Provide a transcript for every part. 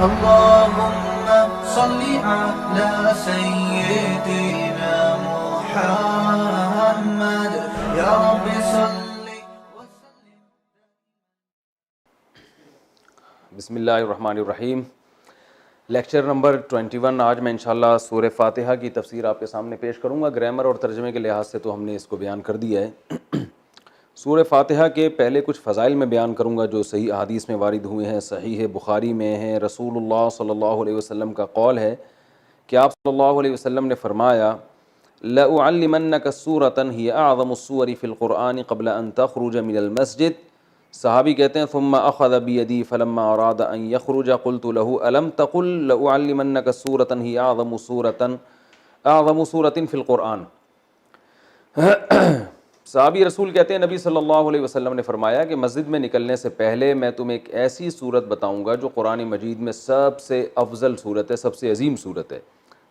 اللهم صل على سيدنا محمد يا رب صل وسلم. بسم اللہ الرحمن الرحیم. Lecture number 21. آج میں انشاءاللہ سورہ فاتحہ کی تفسیر آپ کے سامنے پیش کروں گا. گرامر اور ترجمے کے لحاظ سے تو ہم نے اس کو بیان کر دیا ہے. سورہ فاتحہ کے پہلے کچھ فضائل میں بیان کروں گا جو صحیح احادیث میں وارد ہوئے ہیں. صحیح بخاری میں ہیں. رسول اللہ صلی اللہ علیہ وسلم کا قول ہے کہ آپ صلی اللہ علیہ وسلم نے فرمایا لَأُعَلِّمَنَّكَ سُورَةً هِيَ أَعْظَمُ السُّوَرِ فِي الْقُرْآنِ قَبْلَ أَن تَخْرُجَ مِنَ الْمَسْجِدِ. صحابی کہتے ہیں ثم اخذ بیدی فلما اراد ان یخرج قلت له الم تقل لأعلمنك سورة هي اعظم سورة في القرآن. صحابی رسول کہتے ہیں نبی صلی اللہ علیہ وسلم نے فرمایا کہ مسجد میں نکلنے سے پہلے میں تمہیں ایک ایسی صورت بتاؤں گا جو قرآن مجید میں سب سے افضل صورت ہے, سب سے عظیم صورت ہے.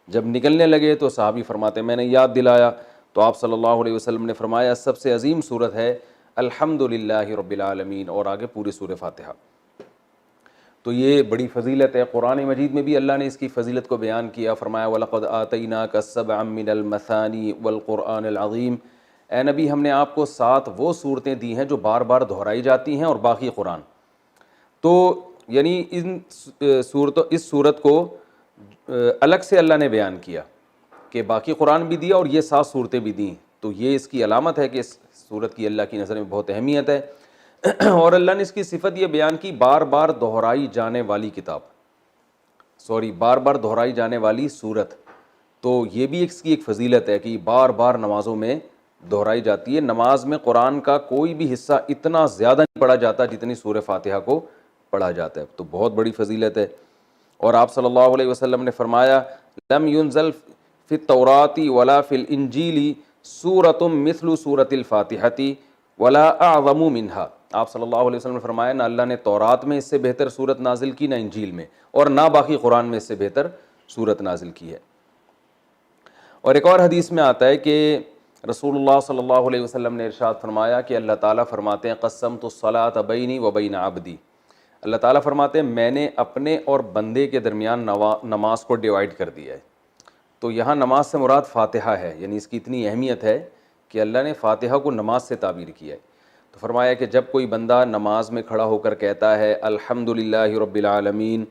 جب نکلنے لگے تو صحابی فرماتے ہیں میں نے یاد دلایا تو آپ صلی اللہ علیہ وسلم نے فرمایا سب سے عظیم صورت ہے الحمدللہ رب العالمین, اور آگے پوری سورہ فاتحہ. تو یہ بڑی فضیلت ہے. قرآن مجید میں بھی اللہ نے اس کی فضیلت کو بیان کیا. فرمایا وَلَقَدْ آتَيْنَاكَ سَبْعًا مِّنَ الْمَثَانِي وَالْقُرْآنِ الْعَظِيمِ. اے نبی ہم نے آپ کو 7 وہ صورتیں دی ہیں جو بار بار دہرائی جاتی ہیں اور باقی قرآن. تو یعنی اس صورت کو الگ سے اللہ نے بیان کیا کہ باقی قرآن بھی دیا اور یہ 7 صورتیں بھی دیں. تو یہ اس کی علامت ہے کہ اس صورت کی اللہ کی نظر میں بہت اہمیت ہے. اور اللہ نے اس کی صفت یہ بیان کی بار بار دہرائی جانے والی بار بار دہرائی جانے والی صورت. تو یہ بھی اس کی ایک فضیلت ہے کہ بار بار نمازوں میں دہرائی جاتی ہے. نماز میں قرآن کا کوئی بھی حصہ اتنا زیادہ نہیں پڑھا جاتا جتنی سورہ فاتحہ کو پڑھا جاتا ہے. تو بہت بڑی فضیلت ہے. اور آپ صلی اللہ علیہ وسلم نے فرمایا لم ينزل فی التوراۃ ولا فی الانجیل سورۃ مثل سورۃ الفاتحۃ ولا اعظم منها. آپ صلی اللہ علیہ وسلم نے فرمایا نہ اللہ نے تورات میں اس سے بہتر صورت نازل کی, نہ انجیل میں, اور نہ باقی قرآن میں اس سے بہتر صورت نازل کی ہے. اور ایک اور حدیث میں آتا ہے کہ رسول اللہ صلی اللہ علیہ وسلم نے ارشاد فرمایا کہ اللہ تعالیٰ فرماتے ہیں قسمت الصلاۃ بینی و بین عبدی. اللہ تعالیٰ فرماتے ہیں میں نے اپنے اور بندے کے درمیان نماز کو ڈیوائیڈ کر دیا ہے. تو یہاں نماز سے مراد فاتحہ ہے, یعنی اس کی اتنی اہمیت ہے کہ اللہ نے فاتحہ کو نماز سے تعبیر کیا ہے. تو فرمایا کہ جب کوئی بندہ نماز میں کھڑا ہو کر کہتا ہے الحمدللہ رب العالمین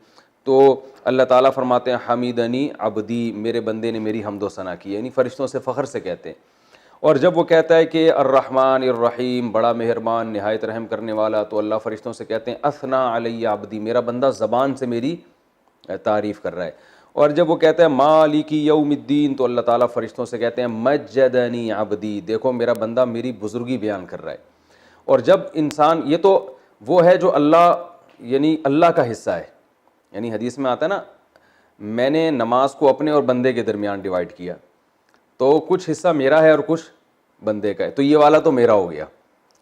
تو اللہ تعالیٰ فرماتے ہیں حمیدنی عبدی, میرے بندے نے میری حمد و ثنا کی, یعنی فرشتوں سے فخر سے کہتے ہیں. اور جب وہ کہتا ہے کہ الرحمن الرحیم, بڑا مہربان نہایت رحم کرنے والا, تو اللہ فرشتوں سے کہتے ہیں اثنا علی عبدی, میرا بندہ زبان سے میری تعریف کر رہا ہے. اور جب وہ کہتا ہے مالک یوم الدین تو اللہ تعالیٰ فرشتوں سے کہتے ہیں مجدنی عبدی, دیکھو میرا بندہ میری بزرگی بیان کر رہا ہے. اور جب انسان, یہ تو وہ ہے جو اللہ یعنی اللہ کا حصہ ہے, یعنی حدیث میں آتا ہے نا میں نے نماز کو اپنے اور بندے کے درمیان ڈیوائیڈ کیا, تو کچھ حصہ میرا ہے اور کچھ بندے کا ہے, تو یہ والا تو میرا ہو گیا,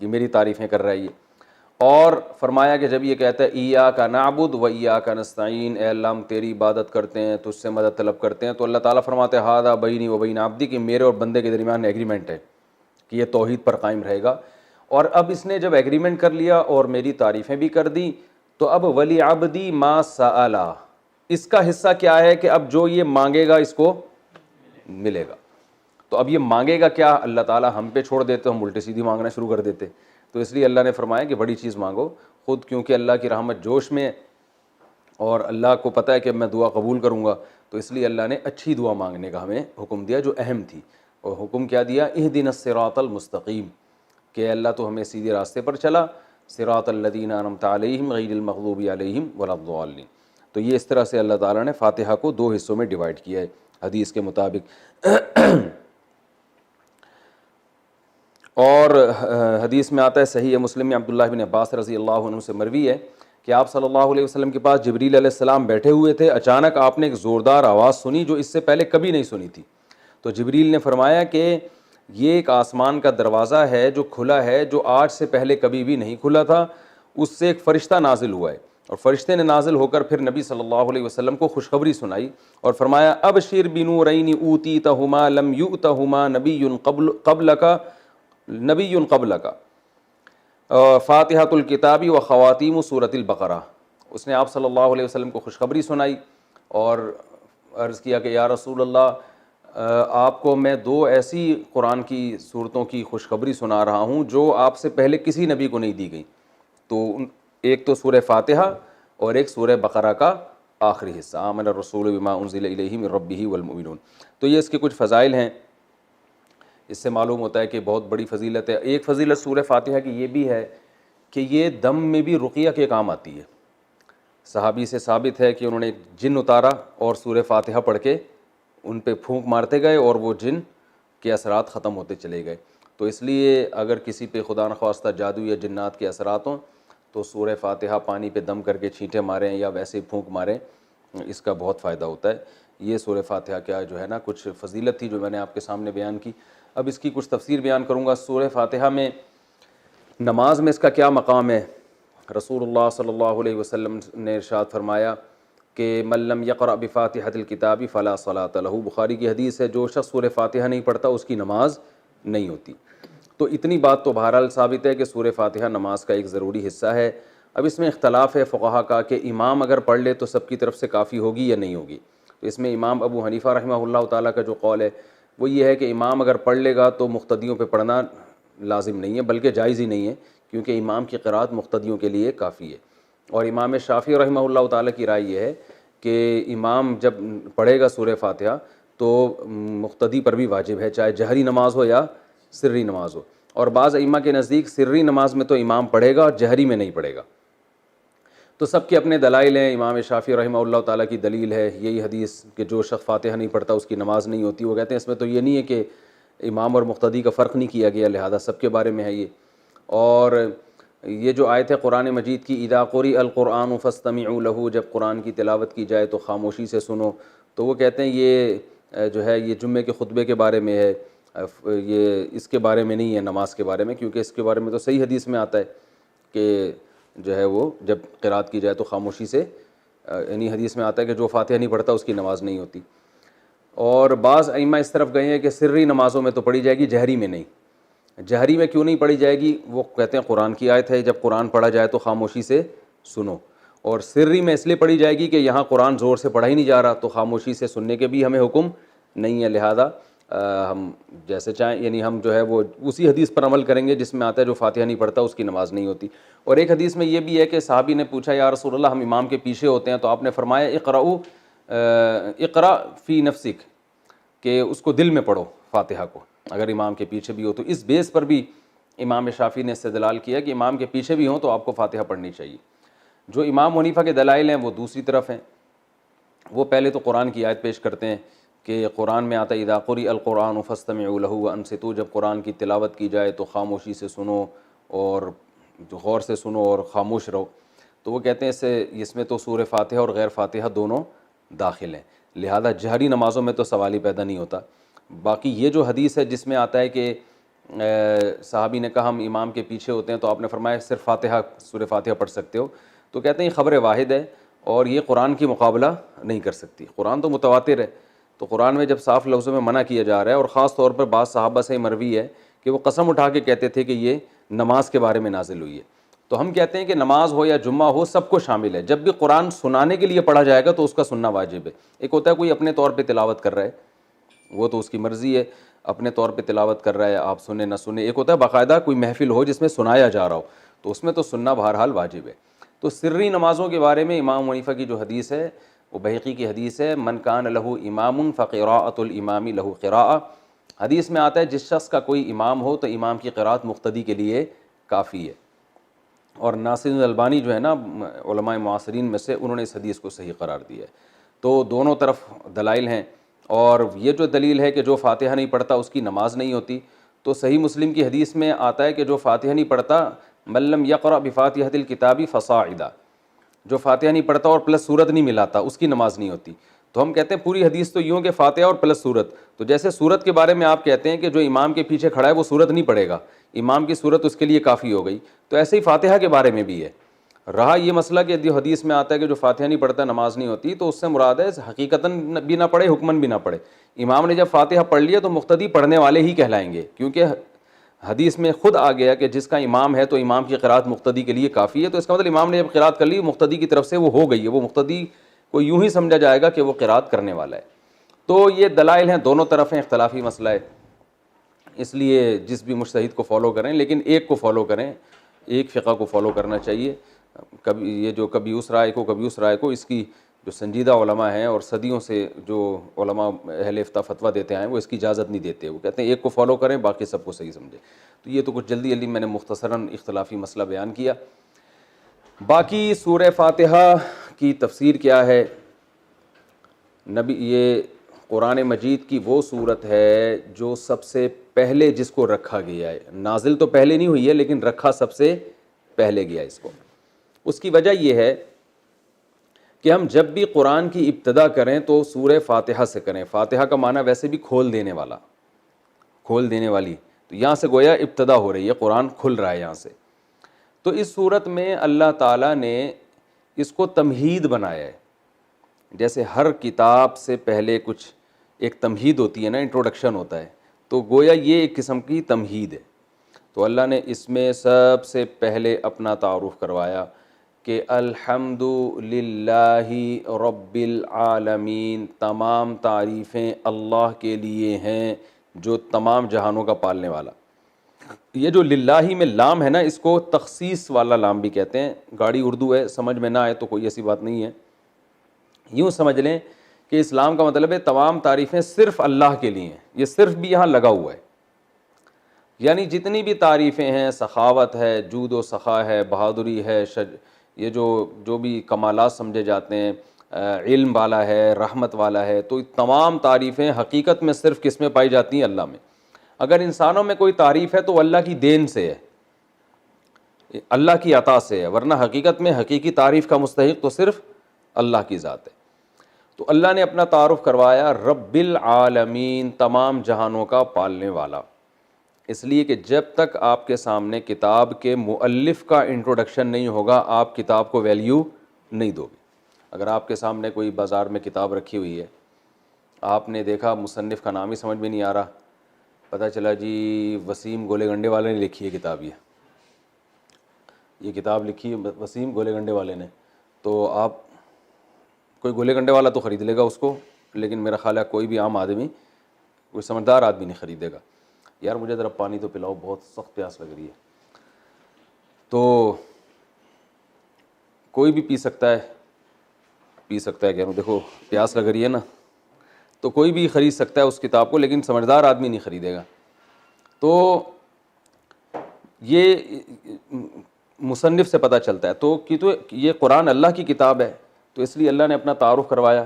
یہ میری تعریفیں کر رہا ہے یہ. اور فرمایا کہ جب یہ کہتا ہے ایاک نعبد و ایاک نستعین, اے اللہ ہم تیری عبادت کرتے ہیں تجھ سے مدد طلب کرتے ہیں, تو اللہ تعالیٰ فرماتے ہیں ھذا بینی و بین عبدی, کہ میرے اور بندے کے درمیان ایگریمنٹ ہے کہ یہ توحید پر قائم رہے گا. اور اب اس نے جب ایگریمنٹ کر لیا اور میری تعریفیں بھی کر دی, تو اب ولی عبدی ما سأل, اس کا حصہ کیا ہے کہ اب جو یہ مانگے گا اس کو ملے گا. تو اب یہ مانگے گا کیا, اللہ تعالیٰ ہم پہ چھوڑ دیتے, ہم الٹی سیدھی مانگنا شروع کر دیتے. تو اس لیے اللہ نے فرمایا کہ بڑی چیز مانگو خود, کیونکہ اللہ کی رحمت جوش میں ہے اور اللہ کو پتہ ہے کہ میں دعا قبول کروں گا, تو اس لیے اللہ نے اچھی دعا مانگنے کا ہمیں حکم دیا جو اہم تھی. اور حکم کیا دیا, اہدنا الصراط المستقیم, کہ اللہ تو ہمیں سیدھے راستے پر چلا, صراط الذین انعمت علیہم غیر المغضوب علیہم ولا الضالین. تو یہ اس طرح سے اللہ تعالیٰ نے فاتحہ کو 2 حصوں میں ڈیوائیڈ کیا ہے حدیث کے مطابق. اور حدیث میں آتا ہے صحیح مسلم میں عبداللہ بن عباس رضی اللہ عنہ سے مروی ہے کہ آپ صلی اللہ علیہ وسلم کے پاس جبریل علیہ السلام بیٹھے ہوئے تھے. اچانک آپ نے ایک زوردار آواز سنی جو اس سے پہلے کبھی نہیں سنی تھی. تو جبریل نے فرمایا کہ یہ ایک آسمان کا دروازہ ہے جو کھلا ہے, جو آج سے پہلے کبھی بھی نہیں کھلا تھا. اس سے ایک فرشتہ نازل ہوا ہے, اور فرشتے نے نازل ہو کر پھر نبی صلی اللہ علیہ وسلم کو خوشخبری سنائی اور فرمایا ابشر بنورین اوتیتہما لم یؤتہما نبی قبلک فاتحۃ الکتاب و خواتیم سورۃ البقرہ. اس نے آپ صلی اللہ علیہ وسلم کو خوشخبری سنائی اور عرض کیا کہ یا رسول اللہ آپ کو میں 2 ایسی قرآن کی صورتوں کی خوشخبری سنا رہا ہوں جو آپ سے پہلے کسی نبی کو نہیں دی گئی. تو ایک تو سورہ فاتحہ اور ایک سورہ بقرہ کا آخری حصہ آمن الرسول بما انزل الیہ من ربہ والمؤمنون. تو یہ اس کے کچھ فضائل ہیں. اس سے معلوم ہوتا ہے کہ بہت بڑی فضیلت ہے. ایک فضیلت سورہ فاتحہ کی یہ بھی ہے کہ یہ دم میں بھی رقیہ کے کام آتی ہے. صحابی سے ثابت ہے کہ انہوں نے ایک جن اتارا اور سورہ فاتحہ پڑھ کے ان پہ پھونک مارتے گئے اور وہ جن کے اثرات ختم ہوتے چلے گئے. تو اس لیے اگر کسی پہ خدا نخواستہ جادو یا جنات کے اثرات ہوں تو سورہ فاتحہ پانی پہ دم کر کے چھینٹے ماریں یا ویسے ہی پھونک ماریں, اس کا بہت فائدہ ہوتا ہے. یہ سورہ فاتحہ کیا جو ہے نا کچھ فضیلت تھی جو میں نے آپ کے سامنے بیان کی. اب اس کی کچھ تفسیر بیان کروں گا. سورہ فاتحہ میں نماز میں اس کا کیا مقام ہے؟ رسول اللہ صلی اللہ علیہ وسلم نے ارشاد فرمایا کہ من لم یقرأ بفاتحۃ الکتاب فلا صلاۃ لہ. بخاری کی حدیث ہے, جو شخص سورہ فاتحہ نہیں پڑھتا اس کی نماز نہیں ہوتی. تو اتنی بات تو بہرحال ثابت ہے کہ سورہ فاتحہ نماز کا ایک ضروری حصہ ہے. اب اس میں اختلاف ہے فقہا کا کہ امام اگر پڑھ لے تو سب کی طرف سے کافی ہوگی یا نہیں ہوگی. تو اس میں امام ابو حنیفہ رحمہ اللہ تعالیٰ کا جو قول ہے وہ یہ ہے کہ امام اگر پڑھ لے گا تو مقتدیوں پہ پڑھنا لازم نہیں ہے, بلکہ جائز ہی نہیں ہے, کیونکہ امام کی قرأت مقتدیوں کے لیے کافی ہے. اور امام شافعی رحمہ اللہ تعالیٰ کی رائے یہ ہے کہ امام جب پڑھے گا سورہ فاتحہ تو مقتدی پر بھی واجب ہے, چاہے جہری نماز ہو یا سری نماز ہو. اور بعض ائمہ کے نزدیک سری نماز میں تو امام پڑھے گا اور جہری میں نہیں پڑھے گا. تو سب کے اپنے دلائل ہیں. امام شافعی رحمہ اللہ تعالیٰ کی دلیل ہے یہی حدیث کہ جو شخص فاتحہ نہیں پڑھتا اس کی نماز نہیں ہوتی. وہ کہتے ہیں اس میں تو یہ نہیں ہے کہ امام اور مقتدی کا فرق نہیں کیا گیا, لہذا سب کے بارے میں ہے یہ. اور یہ جو آیت ہے قرآن مجید کی اذا قرئ القرآن فاستمعوا لہ, جب قرآن کی تلاوت کی جائے تو خاموشی سے سنو, تو وہ کہتے ہیں یہ جو ہے یہ جمعے کے خطبے کے بارے میں ہے, یہ اس کے بارے میں نہیں ہے نماز کے بارے میں, کیونکہ اس کے بارے میں تو صحیح حدیث میں آتا ہے کہ جو ہے وہ جب قرات کی جائے تو خاموشی سے, یعنی حدیث میں آتا ہے کہ جو فاتحہ نہیں پڑھتا اس کی نماز نہیں ہوتی. اور بعض ائمہ اس طرف گئے ہیں کہ سری نمازوں میں تو پڑھی جائے گی, جہری میں نہیں. جہری میں کیوں نہیں پڑھی جائے گی؟ وہ کہتے ہیں قرآن کی آیت ہے جب قرآن پڑھا جائے تو خاموشی سے سنو. اور سری میں اس لیے پڑھی جائے گی کہ یہاں قرآن زور سے پڑھا ہی نہیں جا رہا, تو خاموشی سے سننے کے بھی ہمیں حکم نہیں ہے, لہذا ہم جیسے چاہیں, یعنی ہم جو ہے وہ اسی حدیث پر عمل کریں گے جس میں آتا ہے جو فاتحہ نہیں پڑھتا اس کی نماز نہیں ہوتی. اور ایک حدیث میں یہ بھی ہے کہ صحابی نے پوچھا یا رسول اللہ ہم امام کے پیچھے ہوتے ہیں, تو آپ نے فرمایا اقرا فی نفسک, کہ اس کو دل میں پڑھو فاتحہ کو اگر امام کے پیچھے بھی ہو. تو اس بیس پر بھی امام شافعی نے استدلال کیا کہ امام کے پیچھے بھی ہوں تو آپ کو فاتحہ پڑھنی چاہیے. جو امام حنیفہ کے دلائل ہیں وہ دوسری طرف ہیں. وہ پہلے تو قرآن کی آیت پیش کرتے ہیں کہ قرآن میں آتا ہے اذا قرئ القرآن فاستمعوا لہ وانصتوا, جب قرآن کی تلاوت کی جائے تو خاموشی سے سنو اور غور سے سنو اور خاموش رہو. تو وہ کہتے ہیں اس میں تو سورہ فاتحہ اور غیر فاتحہ دونوں داخل ہیں, لہذا جہری نمازوں میں تو سوال ہی پیدا نہیں ہوتا. باقی یہ جو حدیث ہے جس میں آتا ہے کہ صحابی نے کہا ہم امام کے پیچھے ہوتے ہیں تو آپ نے فرمایا صرف فاتحہ سورہ فاتحہ پڑھ سکتے ہو, تو کہتے ہیں یہ خبر واحد ہے اور یہ قرآن کی مقابلہ نہیں کر سکتی. قرآن تو متواتر ہے, تو قرآن میں جب صاف لفظوں میں منع کیا جا رہا ہے, اور خاص طور پر بعض صحابہ سے مروی ہے کہ وہ قسم اٹھا کے کہتے تھے کہ یہ نماز کے بارے میں نازل ہوئی ہے, تو ہم کہتے ہیں کہ نماز ہو یا جمعہ ہو سب کو شامل ہے. جب بھی قرآن سنانے کے لیے پڑھا جائے گا تو اس کا سننا واجب ہے. ایک ہوتا ہے کوئی اپنے طور پہ تلاوت کر رہا ہے, وہ تو اس کی مرضی ہے, اپنے طور پہ تلاوت کر رہا ہے, آپ سنیں نہ سنیں. ایک ہوتا ہے باقاعدہ کوئی محفل ہو جس میں سنایا جا رہا ہو, تو اس میں تو سننا بہرحال واجب ہے. تو سری نمازوں کے بارے میں امام حنیفہ کی جو حدیث ہے وہ بہقی کی حدیث ہے, من کان لہ امام فقراءۃ الامام لہ قراءۃ. حدیث میں آتا ہے جس شخص کا کوئی امام ہو تو امام کی قرات مقتدی کے لیے کافی ہے. اور ناصر الالبانی جو ہے نا علماء معاصرین میں سے, انہوں نے اس حدیث کو صحیح قرار دیا ہے. تو دونوں طرف دلائل ہیں. اور یہ جو دلیل ہے کہ جو فاتحہ نہیں پڑھتا اس کی نماز نہیں ہوتی, تو صحیح مسلم کی حدیث میں آتا ہے کہ جو فاتحہ نہیں پڑھتا من لم یقرأ بفاتحۃ الکتاب فصاعدا, جو فاتحہ نہیں پڑھتا اور پلس سورت نہیں ملاتا اس کی نماز نہیں ہوتی. تو ہم کہتے ہیں پوری حدیث تو یوں کہ فاتحہ اور پلس سورت. تو جیسے سورت کے بارے میں آپ کہتے ہیں کہ جو امام کے پیچھے کھڑا ہے وہ سورت نہیں پڑھے گا, امام کی سورت اس کے لیے کافی ہو گئی, تو ایسے ہی فاتحہ کے بارے میں بھی ہے. رہا یہ مسئلہ کہ جو حدیث میں آتا ہے کہ جو فاتحہ نہیں پڑھتا نماز نہیں ہوتی, تو اس سے مراد ہے حقیقتاً بھی نہ پڑھے حکماً بھی نہ پڑھے. امام نے جب فاتحہ پڑھ لیا تو مقتدی پڑھنے والے ہی کہلائیں گے, کیونکہ حدیث میں خود آ گیا کہ جس کا امام ہے تو امام کی قرات مقتدی کے لیے کافی ہے، تو اس کا مطلب امام نے جب قرات کر لی مقتدی کی طرف سے وہ ہو گئی ہے، وہ مقتدی کو یوں ہی سمجھا جائے گا کہ وہ قرات کرنے والا ہے۔ تو یہ دلائل ہیں، دونوں طرف ہیں، اختلافی مسئلہ ہے، اس لیے جس بھی مجتہد کو فالو کریں، لیکن ایک کو فالو کریں، ایک فقہ کو فالو کرنا چاہیے۔ کبھی یہ جو کبھی اس رائے کو کبھی اس رائے کو، اس کی جو سنجیدہ علماء ہیں اور صدیوں سے جو علماء اہل افتاء فتویٰ دیتے ہیں وہ اس کی اجازت نہیں دیتے، وہ کہتے ہیں ایک کو فالو کریں باقی سب کو صحیح سمجھیں۔ تو یہ تو کچھ جلدی میں نے مختصراً اختلافی مسئلہ بیان کیا۔ باقی سورہ فاتحہ کی تفسیر کیا ہے؟ یہ قرآن مجید کی وہ صورت ہے جو سب سے پہلے جس کو رکھا گیا ہے، نازل تو پہلے نہیں ہوئی ہے لیکن رکھا سب سے پہلے گیا اس کو۔ اس کی وجہ یہ ہے کہ ہم جب بھی قرآن کی ابتدا کریں تو سورہ فاتحہ سے کریں۔ فاتحہ کا معنی ویسے بھی کھول دینے والا، کھول دینے والی، تو یہاں سے گویا ابتدا ہو رہی ہے، قرآن کھل رہا ہے یہاں سے۔ تو اس صورت میں اللہ تعالیٰ نے اس کو تمہید بنایا ہے، جیسے ہر کتاب سے پہلے کچھ ایک تمہید ہوتی ہے نا، انٹروڈکشن ہوتا ہے، تو گویا یہ ایک قسم کی تمہید ہے۔ تو اللہ نے اس میں سب سے پہلے اپنا تعارف کروایا کہ الحمد للہ رب العالمین، تمام تعریفیں اللہ کے لیے ہیں جو تمام جہانوں کا پالنے والا۔ یہ جو للہ میں لام ہے نا، اس کو تخصیص والا لام بھی کہتے ہیں۔ گاڑی اردو ہے، سمجھ میں نہ آئے تو کوئی ایسی بات نہیں ہے، یوں سمجھ لیں کہ اسلام کا مطلب ہے تمام تعریفیں صرف اللہ کے لیے ہیں، یہ صرف بھی یہاں لگا ہوا ہے، یعنی جتنی بھی تعریفیں ہیں، سخاوت ہے، جود و سخا ہے، بہادری ہے، یہ جو بھی کمالات سمجھے جاتے ہیں، علم والا ہے، رحمت والا ہے، تو تمام تعریفیں حقیقت میں صرف کس میں پائی جاتی ہیں؟ اللہ میں۔ اگر انسانوں میں کوئی تعریف ہے تو وہ اللہ کی دین سے ہے، اللہ کی عطا سے ہے، ورنہ حقیقت میں حقیقی تعریف کا مستحق تو صرف اللہ کی ذات ہے۔ تو اللہ نے اپنا تعارف کروایا رب العالمین، تمام جہانوں کا پالنے والا، اس لیے کہ جب تک آپ کے سامنے کتاب کے مؤلف کا انٹروڈکشن نہیں ہوگا آپ کتاب کو ویلیو نہیں دو گے۔ اگر آپ کے سامنے کوئی بازار میں کتاب رکھی ہوئی ہے، آپ نے دیکھا مصنف کا نام ہی سمجھ میں نہیں آ رہا، پتہ چلا جی وسیم گولے گنڈے والے نے لکھی ہے کتاب، یہ کتاب لکھی ہے وسیم گولے گنڈے والے نے، تو آپ کوئی گولے گنڈے والا تو خرید لے گا اس کو، لیکن میرا خیال ہے کوئی بھی عام آدمی، کوئی سمجھدار آدمی نہیں خریدے گا۔ یار مجھے ذرا پانی تو پلاؤ، بہت سخت پیاس لگ رہی ہے۔ تو کوئی بھی پی سکتا ہے کہ دیکھو پیاس لگ رہی ہے نا، تو کوئی بھی خرید سکتا ہے اس کتاب کو، لیکن سمجھدار آدمی نہیں خریدے گا۔ تو یہ مصنف سے پتہ چلتا ہے تو کہ تو یہ قرآن اللہ کی کتاب ہے، تو اس لیے اللہ نے اپنا تعارف کروایا۔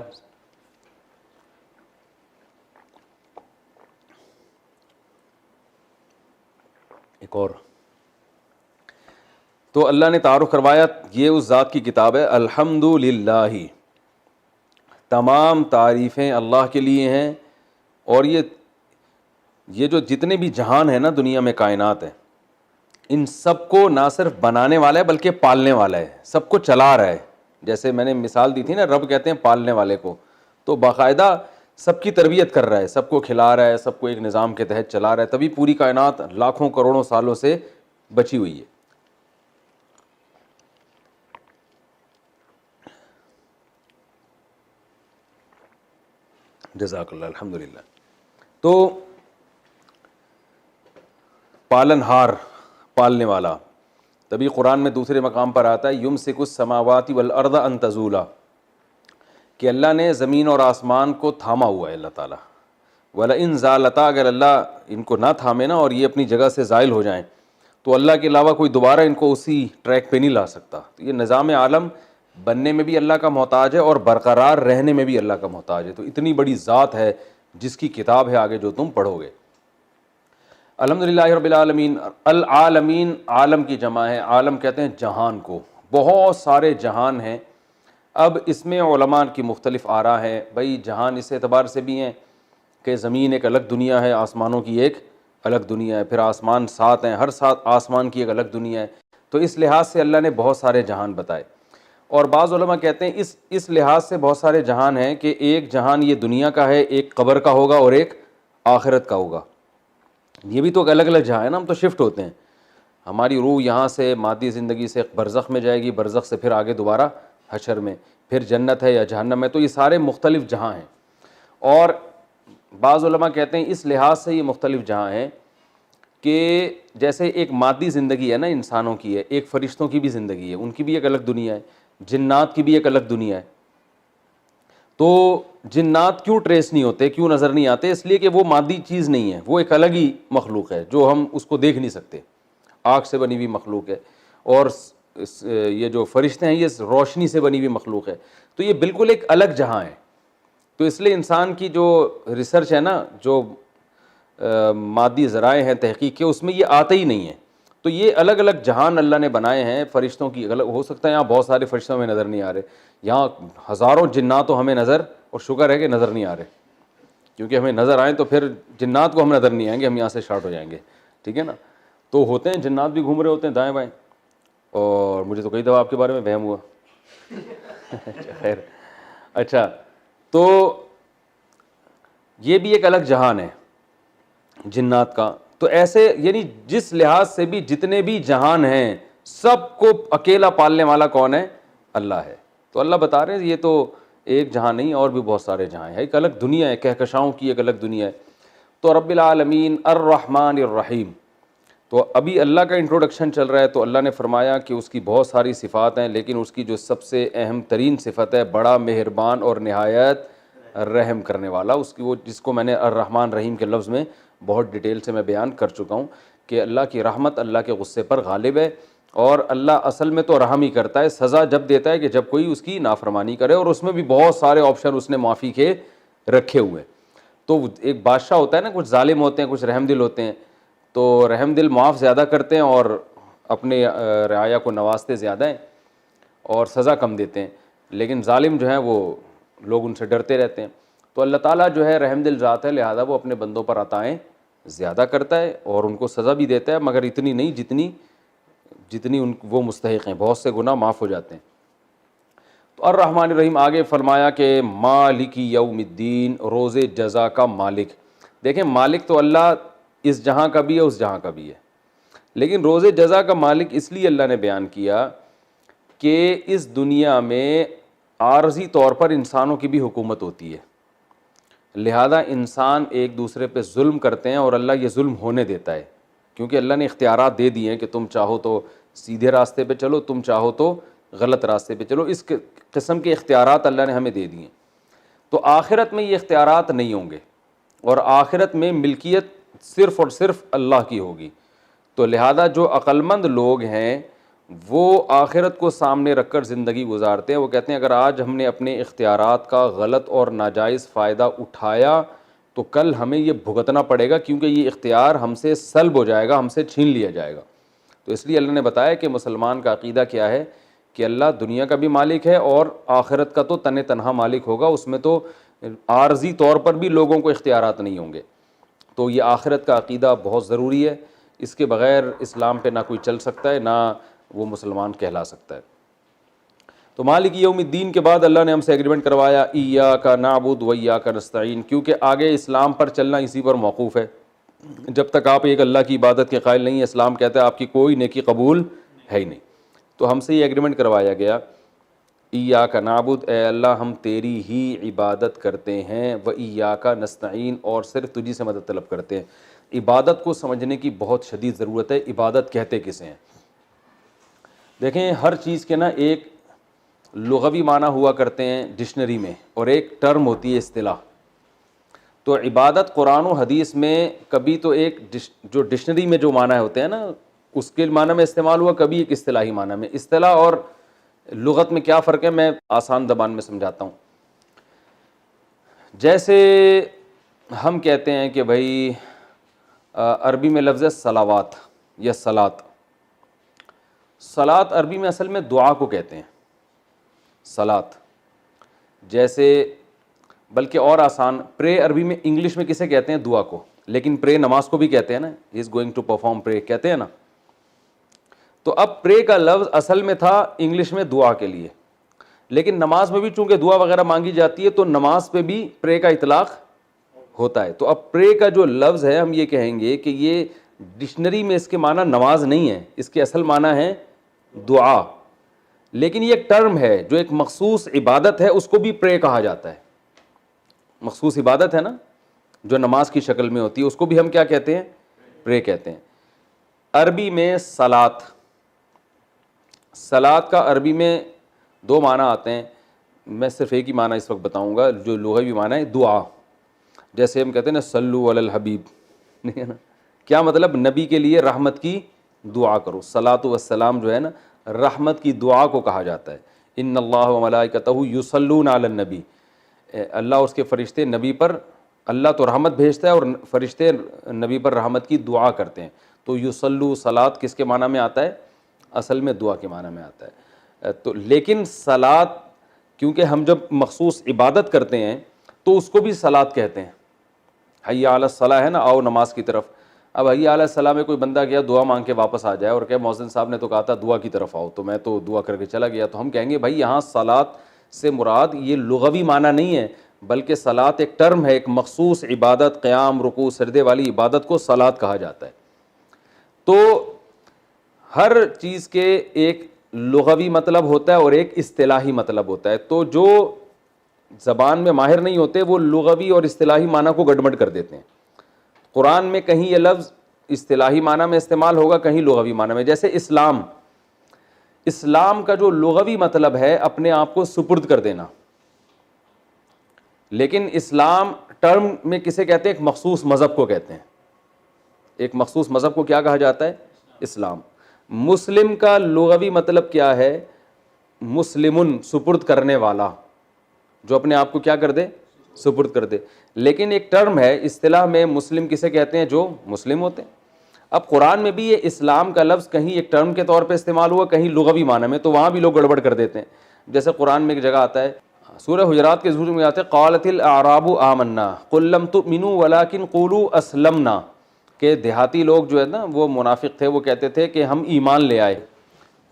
ایک اور تو اللہ نے تعارف کروایا یہ اس ذات کی کتاب ہے، الحمد للہ، تمام تعریفیں اللہ کے لیے ہیں، اور یہ جو جتنے بھی جہان ہیں نا دنیا میں، کائنات ہے، ان سب کو نہ صرف بنانے والا ہے بلکہ پالنے والا ہے، سب کو چلا رہا ہے۔ جیسے میں نے مثال دی تھی نا، رب کہتے ہیں پالنے والے کو، تو باقاعدہ سب کی تربیت کر رہا ہے، سب کو کھلا رہا ہے، سب کو ایک نظام کے تحت چلا رہا ہے، تبھی پوری کائنات لاکھوں کروڑوں سالوں سے بچی ہوئی ہے۔ جزاک اللہ، الحمدللہ۔ تو پالن ہار، پالنے والا، تبھی قرآن میں دوسرے مقام پر آتا ہے یمسک السماوات والارض ان تزولا، کہ اللہ نے زمین اور آسمان کو تھاما ہوا ہے اللہ تعالیٰ۔ وَلَئِن زَالَتَا، اگر اللہ ان کو نہ تھامے نا اور یہ اپنی جگہ سے زائل ہو جائیں تو اللہ کے علاوہ کوئی دوبارہ ان کو اسی ٹریک پہ نہیں لا سکتا۔ تو یہ نظام عالم بننے میں بھی اللہ کا محتاج ہے اور برقرار رہنے میں بھی اللہ کا محتاج ہے۔ تو اتنی بڑی ذات ہے جس کی کتاب ہے آگے جو تم پڑھو گے۔ الحمدللہ رب العالمین، العالمین عالم کی جمع ہے، عالم کہتے ہیں جہان کو، بہت سارے جہان ہیں۔ اب اس میں علماء کی مختلف آراء ہیں، بھئی جہان اس اعتبار سے بھی ہیں کہ زمین ایک الگ دنیا ہے، آسمانوں کی ایک الگ دنیا ہے، پھر آسمان 7 ہیں، ہر 7 آسمان کی ایک الگ دنیا ہے، تو اس لحاظ سے اللہ نے بہت سارے جہان بتائے۔ اور بعض علماء کہتے ہیں اس لحاظ سے بہت سارے جہان ہیں کہ ایک جہان یہ دنیا کا ہے، ایک قبر کا ہوگا اور ایک آخرت کا ہوگا۔ یہ بھی تو الگ الگ جہاں ہے نا, ہم تو شفٹ ہوتے ہیں. ہماری روح یہاں سے مادی زندگی سے برزخ میں جائے گی, برزخ سے پھر آگے دوبارہ حشر میں, پھر جنت ہے یا جہنم ہے. تو یہ سارے مختلف جہاں ہیں, اور بعض علماء کہتے ہیں اس لحاظ سے یہ مختلف جہاں ہیں کہ جیسے ایک مادی زندگی ہے نا انسانوں کی ہے, ایک فرشتوں کی بھی زندگی ہے, ان کی بھی ایک الگ دنیا ہے, جنات کی بھی ایک الگ دنیا ہے. تو جنات کیوں ٹریس نہیں ہوتے, کیوں نظر نہیں آتے؟ اس لیے کہ وہ مادی چیز نہیں ہے, وہ ایک الگ ہی مخلوق ہے جو ہم اس کو دیکھ نہیں سکتے, آگ سے بنی ہوئی مخلوق ہے. اور یہ جو فرشتے ہیں یہ روشنی سے بنی ہوئی مخلوق ہے. تو یہ بالکل ایک الگ جہاں ہے. تو اس لیے انسان کی جو ریسرچ ہے نا, جو مادی ذرائع ہیں تحقیق کے, اس میں یہ آتا ہی نہیں ہے. تو یہ الگ الگ جہان اللہ نے بنائے ہیں. فرشتوں کی الگ ہو سکتا ہے یہاں بہت سارے فرشتوں میں نظر نہیں آ رہے, یہاں ہزاروں جنات تو ہمیں نظر, اور شکر ہے کہ نظر نہیں آ رہے, کیونکہ ہمیں نظر آئیں تو پھر جنات کو ہم نظر نہیں آئیں گے, ہم یہاں سے شارٹ ہو جائیں گے, ٹھیک ہے نا. تو ہوتے ہیں جنات بھی گھوم رہے ہوتے ہیں دائیں بائیں, اور مجھے تو کئی دفعہ آپ کے بارے میں وہم ہوا. خیر, اچھا, تو یہ بھی ایک الگ جہان ہے جنات کا. تو ایسے یعنی جس لحاظ سے بھی جتنے بھی جہان ہیں سب کو اکیلا پالنے والا کون ہے؟ اللہ ہے. تو اللہ بتا رہے ہیں یہ تو ایک جہاں نہیں, اور بھی بہت سارے جہاں ہیں, ایک الگ دنیا ہے, کہکشاؤں کی ایک الگ دنیا ہے. تو رب العالمین الرحمن الرحیم. تو ابھی اللہ کا انٹروڈکشن چل رہا ہے, تو اللہ نے فرمایا کہ اس کی بہت ساری صفات ہیں, لیکن اس کی جو سب سے اہم ترین صفت ہے, بڑا مہربان اور نہایت رحم کرنے والا. اس کی وہ جس کو میں نے الرحمن رحیم کے لفظ میں بہت ڈیٹیل سے میں بیان کر چکا ہوں کہ اللہ کی رحمت اللہ کے غصے پر غالب ہے, اور اللہ اصل میں تو رحم ہی کرتا ہے, سزا جب دیتا ہے کہ جب کوئی اس کی نافرمانی کرے, اور اس میں بھی بہت سارے آپشن اس نے معافی کے رکھے ہوئے. تو ایک بادشاہ ہوتا ہے نا, کچھ ظالم ہوتے ہیں, کچھ رحم دل ہوتے ہیں. تو رحم دل معاف زیادہ کرتے ہیں اور اپنے رعایا کو نوازتے زیادہ ہیں, اور سزا کم دیتے ہیں. لیکن ظالم جو ہیں وہ لوگ ان سے ڈرتے رہتے ہیں. تو اللہ تعالیٰ جو ہے رحم دل ذات ہے, لہذا وہ اپنے بندوں پر عطائیں زیادہ کرتا ہے, اور ان کو سزا بھی دیتا ہے, مگر اتنی نہیں جتنی وہ مستحق ہیں. بہت سے گناہ معاف ہو جاتے ہیں. تو الرحمن الرحیم آگے فرمایا کہ مالک یوم الدین, روز جزا کا مالک. دیکھیں مالک تو اللہ اس جہاں کا بھی ہے, اس جہاں کا بھی ہے, لیکن روز جزا کا مالک اس لیے اللہ نے بیان کیا کہ اس دنیا میں عارضی طور پر انسانوں کی بھی حکومت ہوتی ہے, لہذا انسان ایک دوسرے پہ ظلم کرتے ہیں, اور اللہ یہ ظلم ہونے دیتا ہے, کیونکہ اللہ نے اختیارات دے دیے ہیں کہ تم چاہو تو سیدھے راستے پہ چلو, تم چاہو تو غلط راستے پہ چلو. اس قسم کے اختیارات اللہ نے ہمیں دے دیے. تو آخرت میں یہ اختیارات نہیں ہوں گے, اور آخرت میں ملکیت صرف اور صرف اللہ کی ہوگی. تو لہذا جو عقل مند لوگ ہیں وہ آخرت کو سامنے رکھ کر زندگی گزارتے ہیں. وہ کہتے ہیں اگر آج ہم نے اپنے اختیارات کا غلط اور ناجائز فائدہ اٹھایا تو کل ہمیں یہ بھگتنا پڑے گا, کیونکہ یہ اختیار ہم سے سلب ہو جائے گا, ہم سے چھین لیا جائے گا. تو اس لیے اللہ نے بتایا کہ مسلمان کا عقیدہ کیا ہے کہ اللہ دنیا کا بھی مالک ہے, اور آخرت کا تو تنہا مالک ہوگا, اس میں تو عارضی طور پر بھی لوگوں کو اختیارات نہیں ہوں گے. تو یہ آخرت کا عقیدہ بہت ضروری ہے, اس کے بغیر اسلام پہ نہ کوئی چل سکتا ہے, نہ وہ مسلمان کہلا سکتا ہے. تو مالک یوم الدین کے بعد اللہ نے ہم سے ایگریمنٹ کروایا ایاک نعبد و ایاک نستعین, کیونکہ آگے اسلام پر چلنا اسی پر موقوف ہے. جب تک آپ ایک اللہ کی عبادت کے قائل نہیں ہیں, اسلام کہتا ہے آپ کی کوئی نیکی قبول ہے ہی نہیں. تو ہم سے یہ ایگریمنٹ کروایا گیا ایاک نعبد, اے اللہ ہم تیری ہی عبادت کرتے ہیں, و ایاک نستعین, اور صرف تجھی سے مدد طلب کرتے ہیں. عبادت کو سمجھنے کی بہت شدید ضرورت ہے. عبادت کہتے کسے ہیں؟ دیکھیں ہر چیز کے نا ایک لغوی معنی ہوا کرتے ہیں ڈکشنری میں, اور ایک ٹرم ہوتی ہے اصطلاح. تو عبادت قرآن و حدیث میں کبھی تو ایک جو ڈکشنری میں جو معنی ہوتے ہیں نا اس کے معنی میں استعمال ہوا, کبھی ایک اصطلاحی معنی میں. اصطلاح اور لغت میں کیا فرق ہے میں آسان زبان میں سمجھاتا ہوں. جیسے ہم کہتے ہیں کہ بھائی عربی میں لفظ ہے صلوات یا صلات. صلات عربی میں اصل میں دعا کو کہتے ہیں صلات. جیسے بلکہ اور آسان, پرے عربی میں انگلش میں کسے کہتے ہیں؟ دعا کو. لیکن پرے نماز کو بھی کہتے ہیں نا, ہی از گوئنگ ٹو پرفارم پرے کہتے ہیں نا. تو اب پرے کا لفظ اصل میں تھا انگلش میں دعا کے لیے, لیکن نماز میں بھی چونکہ دعا وغیرہ مانگی جاتی ہے تو نماز پہ بھی پرے کا اطلاق ہوتا ہے. تو اب پرے کا جو لفظ ہے ہم یہ کہیں گے کہ یہ ڈکشنری میں اس کے معنی نماز نہیں ہے, اس کے اصل معنی ہے دعا, لیکن یہ ایک ٹرم ہے جو ایک مخصوص عبادت ہے, اس کو بھی پرے کہا جاتا ہے. مخصوص عبادت ہے نا جو نماز کی شکل میں ہوتی ہے, اس کو بھی ہم کیا کہتے ہیں؟ پرے کہتے ہیں. عربی میں صلات, صلات کا عربی میں دو معنی آتے ہیں, میں صرف ایک ہی معنی اس وقت بتاؤں گا جو لغوی معنی ہے دعا. جیسے ہم کہتے ہیں نا صلو علی الحبیب, نہیں ہے نا, کیا مطلب؟ نبی کے لیے رحمت کی دعا کرو. صلاۃ والسلام جو ہے نا رحمت کی دعا کو کہا جاتا ہے. ان اللہ و ملائکتہ یصلون علی النبی, اللہ اور اس کے فرشتے نبی پر, اللہ تو رحمت بھیجتا ہے اور فرشتے نبی پر رحمت کی دعا کرتے ہیں. تو یصلو صلات کس کے معنی میں آتا ہے؟ اصل میں دعا کے معنی میں آتا ہے. تو لیکن صلات کیونکہ ہم جب مخصوص عبادت کرتے ہیں تو اس کو بھی صلات کہتے ہیں. حی علی الصلاۃ ہے نا, آؤ نماز کی طرف. اب حی علی الصلاۃ میں کوئی بندہ گیا دعا مانگ کے واپس آ جائے اور کہ مؤذن صاحب نے تو کہا تھا دعا کی طرف آؤ, تو میں تو دعا کر کے چلا گیا, تو ہم کہیں گے بھائی یہاں صلات سے مراد یہ لغوی معنی نہیں ہے, بلکہ صلات ایک ٹرم ہے, ایک مخصوص عبادت, قیام رکوع سجدے والی عبادت کو صلات کہا جاتا ہے. تو ہر چیز کے ایک لغوی مطلب ہوتا ہے اور ایک اصطلاحی مطلب ہوتا ہے. تو جو زبان میں ماہر نہیں ہوتے وہ لغوی اور اصطلاحی معنی کو گڑبڑ کر دیتے ہیں. قرآن میں کہیں یہ لفظ اصطلاحی معنی میں استعمال ہوگا, کہیں لغوی معنی میں. جیسے اسلام, اسلام کا جو لغوی مطلب ہے اپنے آپ کو سپرد کر دینا, لیکن اسلام ٹرم میں کسے کہتے ہیں؟ ایک مخصوص مذہب کو کہتے ہیں. ایک مخصوص مذہب کو کیا کہا جاتا ہے؟ اسلام. مسلم کا لغوی مطلب کیا ہے؟ مسلمن, سپرد کرنے والا, جو اپنے آپ کو کیا کر دے؟ سپرد کر دے. لیکن ایک ٹرم ہے اصطلاح میں, مسلم کسے کہتے ہیں؟ جو مسلم ہوتے ہیں. اب قرآن میں بھی یہ اسلام کا لفظ کہیں ایک ٹرم کے طور پہ استعمال ہوا, کہیں لغوی معنی میں, تو وہاں بھی لوگ گڑبڑ کر دیتے ہیں. جیسے قرآن میں ایک جگہ آتا ہے, سورہ حجرات کے ذکر میں آتا ہے قالت الاعراب آمنا قل لم تؤمنوا ولکن قولوا اسلمنا, کہ دیہاتی لوگ جو ہے نا وہ منافق تھے, وہ کہتے تھے کہ ہم ایمان لے آئے.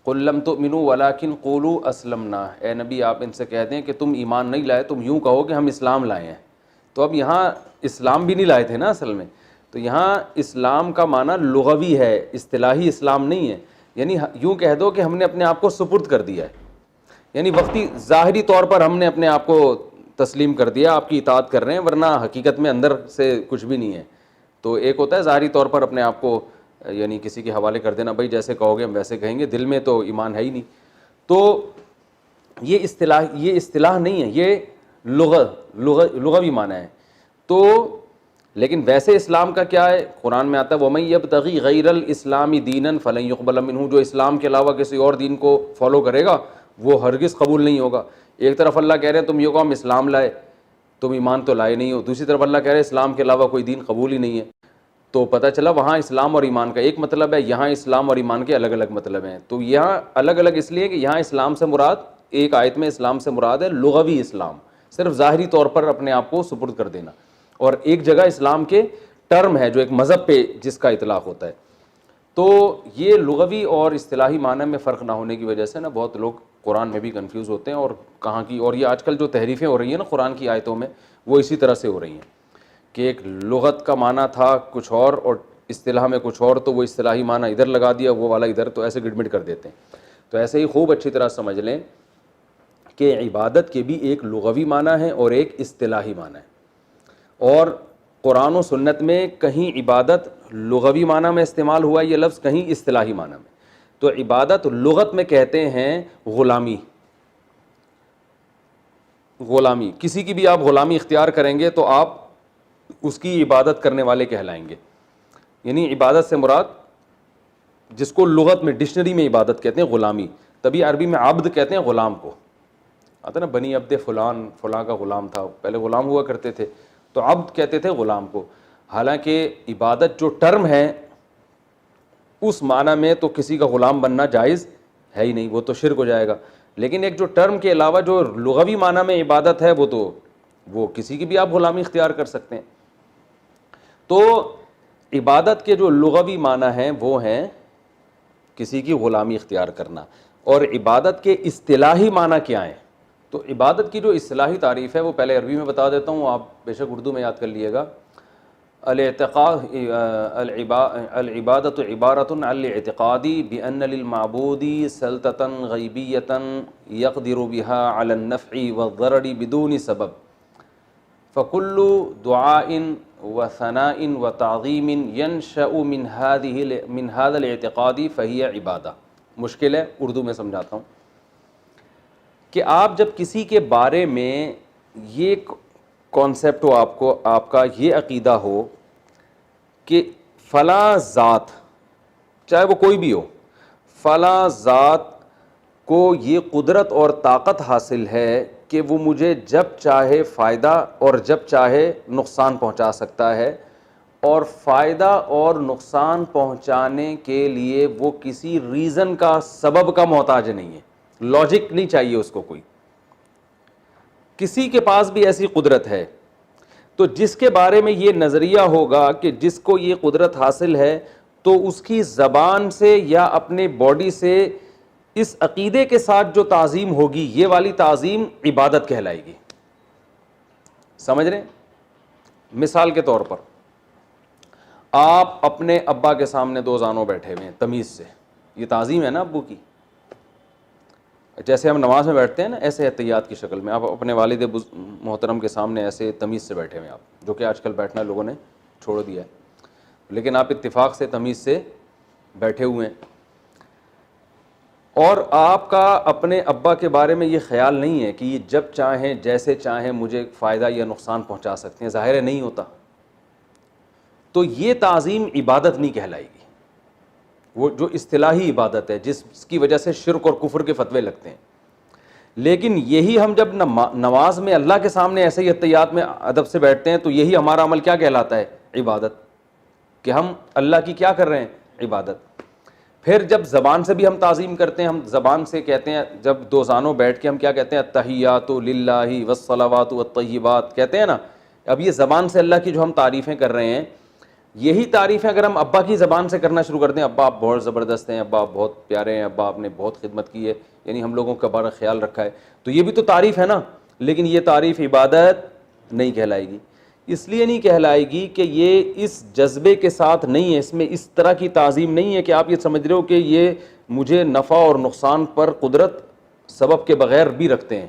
قل لم تؤمنوا ولکن قولوا اسلمنا, اے نبی آپ ان سے کہہ دیں کہ تم ایمان نہیں لائے, تم یوں کہو کہ ہم اسلام لائے ہیں. تو اب یہاں اسلام بھی نہیں لائے تھے نا اصل میں, تو یہاں اسلام کا معنی لغوی ہے, اصطلاحی اسلام نہیں ہے. یعنی یوں کہہ دو کہ ہم نے اپنے آپ کو سپرد کر دیا ہے, یعنی وقتی ظاہری طور پر ہم نے اپنے آپ کو تسلیم کر دیا, آپ کی اطاعت کر رہے ہیں, ورنہ حقیقت میں اندر سے کچھ بھی نہیں ہے. تو ایک ہوتا ہے ظاہری طور پر اپنے آپ کو یعنی کسی کے حوالے کر دینا, بھائی جیسے کہو گے ہم ویسے کہیں گے, دل میں تو ایمان ہے ہی نہیں. تو یہ اصطلاح نہیں ہے, یہ لغوی معنی ہے. تو لیکن ویسے اسلام کا کیا ہے؟ قرآن میں آتا ہے وَمَن يَبْتَغِي غَيْرَ الْإِسْلَامِ دِينًا فَلَن يُقْبَلَ مِنْهُ, جو اسلام کے علاوہ کسی اور دین کو فالو کرے گا وہ ہرگز قبول نہیں ہوگا. ایک طرف اللہ کہہ رہے ہیں تم یہ کہو ہم اسلام لائے, تم ایمان تو لائے نہیں ہو, دوسری طرف اللہ کہہ رہے ہیں اسلام کے علاوہ کوئی دین قبول ہی نہیں ہے. تو پتہ چلا وہاں اسلام اور ایمان کا ایک مطلب ہے, یہاں اسلام اور ایمان کے الگ الگ مطلب ہیں. تو یہاں الگ الگ اس لیے کہ یہاں اسلام سے مراد, ایک آیت میں اسلام سے مراد ہے لغوی اسلام, صرف ظاہری طور پر اپنے آپ کو سپرد کر دینا, اور ایک جگہ اسلام کے ٹرم ہے جو ایک مذہب پہ جس کا اطلاق ہوتا ہے. تو یہ لغوی اور اصطلاحی معنی میں فرق نہ ہونے کی وجہ سے نا بہت لوگ قرآن میں بھی کنفیوز ہوتے ہیں, اور کہاں کی, اور یہ آج کل جو تحریفیں ہو رہی ہیں نا قرآن کی آیتوں میں وہ اسی طرح سے ہو رہی ہیں کہ ایک لغت کا معنی تھا کچھ اور اصطلاح میں کچھ اور, تو وہ اصطلاحی معنی ادھر لگا دیا, وہ والا ادھر, تو ایسے گڑمٹ کر دیتے ہیں. تو ایسے ہی خوب اچھی طرح سمجھ لیں کہ عبادت کے بھی ایک لغوی معنی ہے اور ایک اصطلاحی معنی ہے, اور قرآن و سنت میں کہیں عبادت لغوی معنی میں استعمال ہوا یہ لفظ, کہیں اصطلاحی معنی میں. تو عبادت لغت میں کہتے ہیں غلامی, غلامی, کسی کی بھی آپ غلامی اختیار کریں گے تو آپ اس کی عبادت کرنے والے کہلائیں گے. یعنی عبادت سے مراد جس کو لغت میں ڈکشنری میں عبادت کہتے ہیں غلامی, تبھی عربی میں عبد کہتے ہیں غلام کو, آتا نا بنی عبد فلان, فلاں کا غلام تھا, پہلے غلام ہوا کرتے تھے, تو عبد کہتے تھے غلام کو. حالانکہ عبادت جو ٹرم ہے اس معنی میں تو کسی کا غلام بننا جائز ہے ہی نہیں, وہ تو شرک ہو جائے گا. لیکن ایک جو ٹرم کے علاوہ جو لغوی معنی میں عبادت ہے وہ کسی کی بھی آپ غلامی اختیار کر سکتے ہیں. تو عبادت کے جو لغوی معنی ہیں وہ ہیں کسی کی غلامی اختیار کرنا, اور عبادت کے اصطلاحی معنی کیا ہیں؟ تو عبادت کی جو اصطلاحی تعریف ہے وہ پہلے عربی میں بتا دیتا ہوں, آپ بے شک اردو میں یاد کر لیے گا. العبادت عبارت عن الاعتقاد بأن للمعبود سلطة غیبیة یقدر بها على النفع والضرر بدون سبب فكل دعاء وثناء وتعظیم ينشأ من هذا الاعتقاد فهي عبادہ. مشکل ہے, اردو میں سمجھاتا ہوں کہ آپ جب کسی کے بارے میں یہ کانسیپٹ ہو, آپ کا یہ عقیدہ ہو کہ فلاں ذات, چاہے وہ کوئی بھی ہو, فلاں ذات کو یہ قدرت اور طاقت حاصل ہے کہ وہ مجھے جب چاہے فائدہ اور جب چاہے نقصان پہنچا سکتا ہے, اور فائدہ اور نقصان پہنچانے کے لیے وہ کسی ریزن کا, سبب کا محتاج نہیں ہے. لاجک نہیں چاہیے اس کو کوئی. کسی کے پاس بھی ایسی قدرت ہے تو جس کے بارے میں یہ نظریہ ہوگا کہ جس کو یہ قدرت حاصل ہے, تو اس کی زبان سے یا اپنے باڈی سے اس عقیدے کے ساتھ جو تعظیم ہوگی, یہ والی تعظیم عبادت کہلائے گی. سمجھ رہے ہیں؟ مثال کے طور پر آپ اپنے ابا کے سامنے دو زانوں بیٹھے ہوئے ہیں تمیز سے, یہ تعظیم ہے نا ابو کی. جیسے ہم نماز میں بیٹھتے ہیں نا, ایسے احتیاط کی شکل میں آپ اپنے والد محترم کے سامنے ایسے تمیز سے بیٹھے ہوئے ہیں آپ, جو کہ آج کل بیٹھنا لوگوں نے چھوڑ دیا ہے, لیکن آپ اتفاق سے تمیز سے بیٹھے ہوئے ہیں. اور آپ کا اپنے ابا کے بارے میں یہ خیال نہیں ہے کہ یہ جب چاہیں جیسے چاہیں مجھے فائدہ یا نقصان پہنچا سکتے ہیں, ظاہر ہے نہیں ہوتا. تو یہ تعظیم عبادت نہیں کہلائے گی. وہ جو اصطلاحی عبادت ہے جس کی وجہ سے شرک اور کفر کے فتوے لگتے ہیں. لیکن یہی ہم جب نماز میں اللہ کے سامنے ایسے ہی احتیاط میں ادب سے بیٹھتے ہیں, تو یہی ہمارا عمل کیا کہلاتا ہے؟ عبادت. کہ ہم اللہ کی کیا کر رہے ہیں؟ عبادت. پھر جب زبان سے بھی ہم تعظیم کرتے ہیں, ہم زبان سے کہتے ہیں, جب دو زانوں بیٹھ کے ہم کیا کہتے ہیں؟ التحیات للہ والصلوات والطیبات کہتے ہیں نا. اب یہ زبان سے اللہ کی جو ہم تعریفیں کر رہے ہیں, یہی تعریفیں اگر ہم ابا کی زبان سے کرنا شروع کر دیں, ابا آپ بہت زبردست ہیں, ابا آپ بہت پیارے ہیں, ابا آپ نے بہت خدمت کی ہے, یعنی ہم لوگوں کا بڑا خیال رکھا ہے, تو یہ بھی تو تعریف ہے نا. لیکن یہ تعریف عبادت نہیں کہلائے گی. اس لیے نہیں کہلائے گی کہ یہ اس جذبے کے ساتھ نہیں ہے, اس میں اس طرح کی تعظیم نہیں ہے کہ آپ یہ سمجھ رہے ہو کہ یہ مجھے نفع اور نقصان پر قدرت سبب کے بغیر بھی رکھتے ہیں.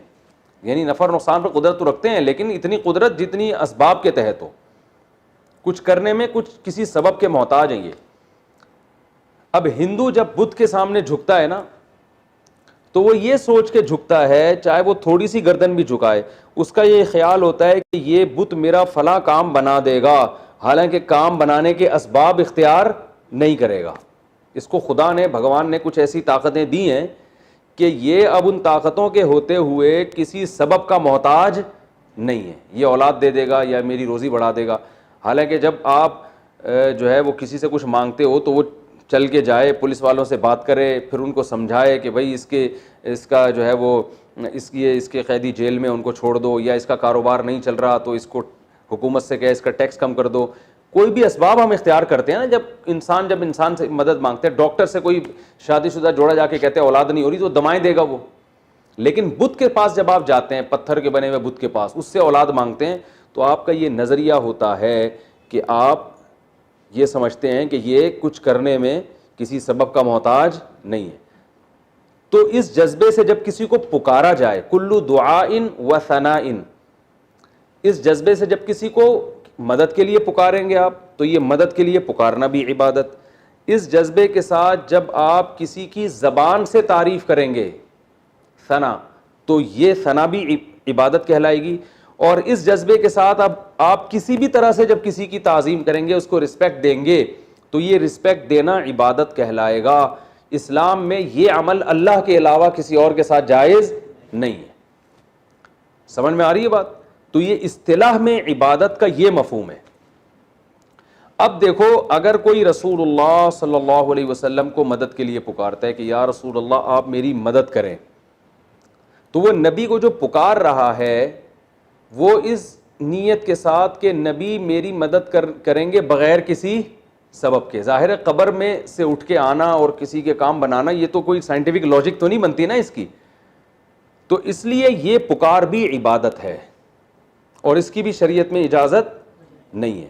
یعنی نفع اور نقصان پر قدرت تو رکھتے ہیں, لیکن اتنی قدرت جتنی اسباب کے تحت ہو, کچھ کرنے میں کچھ کسی سبب کے محتاج ہیں یہ. اب ہندو جب بدھ کے سامنے جھکتا ہے نا, تو وہ یہ سوچ کے جھکتا ہے, چاہے وہ تھوڑی سی گردن بھی جھکائے, اس کا یہ خیال ہوتا ہے کہ یہ بت میرا فلاں کام بنا دے گا, حالانکہ کام بنانے کے اسباب اختیار نہیں کرے گا. اس کو خدا نے, بھگوان نے کچھ ایسی طاقتیں دی ہیں کہ یہ اب ان طاقتوں کے ہوتے ہوئے کسی سبب کا محتاج نہیں ہے. یہ اولاد دے دے گا یا میری روزی بڑھا دے گا. حالانکہ جب آپ جو ہے وہ کسی سے کچھ مانگتے ہو تو وہ چل کے جائے, پولیس والوں سے بات کرے, پھر ان کو سمجھائے کہ بھائی اس کا جو ہے وہ اس کے قیدی جیل میں ان کو چھوڑ دو, یا اس کا کاروبار نہیں چل رہا تو اس کو حکومت سے کہے اس کا ٹیکس کم کر دو. کوئی بھی اسباب ہم اختیار کرتے ہیں نا. جب انسان سے مدد مانگتے ہیں, ڈاکٹر سے کوئی شادی شدہ جوڑا جا کے کہتے ہیں اولاد نہیں ہو رہی, تو دمائیں دے گا وہ. لیکن بت کے پاس جب آپ جاتے ہیں, پتھر کے بنے ہوئے بت کے پاس, اس سے اولاد مانگتے ہیں, تو آپ کا یہ نظریہ ہوتا ہے کہ آپ یہ سمجھتے ہیں کہ یہ کچھ کرنے میں کسی سبب کا محتاج نہیں ہے. تو اس جذبے سے جب کسی کو پکارا جائے, کلو دعاء و ثناء, اس جذبے سے جب کسی کو مدد کے لیے پکاریں گے آپ, تو یہ مدد کے لیے پکارنا بھی عبادت. اس جذبے کے ساتھ جب آپ کسی کی زبان سے تعریف کریں گے, ثنا, تو یہ ثنا بھی عبادت کہلائے گی. اور اس جذبے کے ساتھ اب آپ کسی بھی طرح سے جب کسی کی تعظیم کریں گے, اس کو رسپیکٹ دیں گے, تو یہ رسپیکٹ دینا عبادت کہلائے گا. اسلام میں یہ عمل اللہ کے علاوہ کسی اور کے ساتھ جائز نہیں ہے. سمجھ میں آ رہی ہے بات؟ تو یہ اصطلاح میں عبادت کا یہ مفہوم ہے. اب دیکھو, اگر کوئی رسول اللہ صلی اللہ علیہ وسلم کو مدد کے لیے پکارتا ہے کہ یا رسول اللہ آپ میری مدد کریں, تو وہ نبی کو جو پکار رہا ہے وہ اس نیت کے ساتھ کہ نبی میری مدد کریں گے بغیر کسی سبب کے. ظاہر ہے قبر میں سے اٹھ کے آنا اور کسی کے کام بنانا, یہ تو کوئی سائنٹیفک لاجک تو نہیں بنتی نا اس کی. تو اس لیے یہ پکار بھی عبادت ہے اور اس کی بھی شریعت میں اجازت نہیں ہے.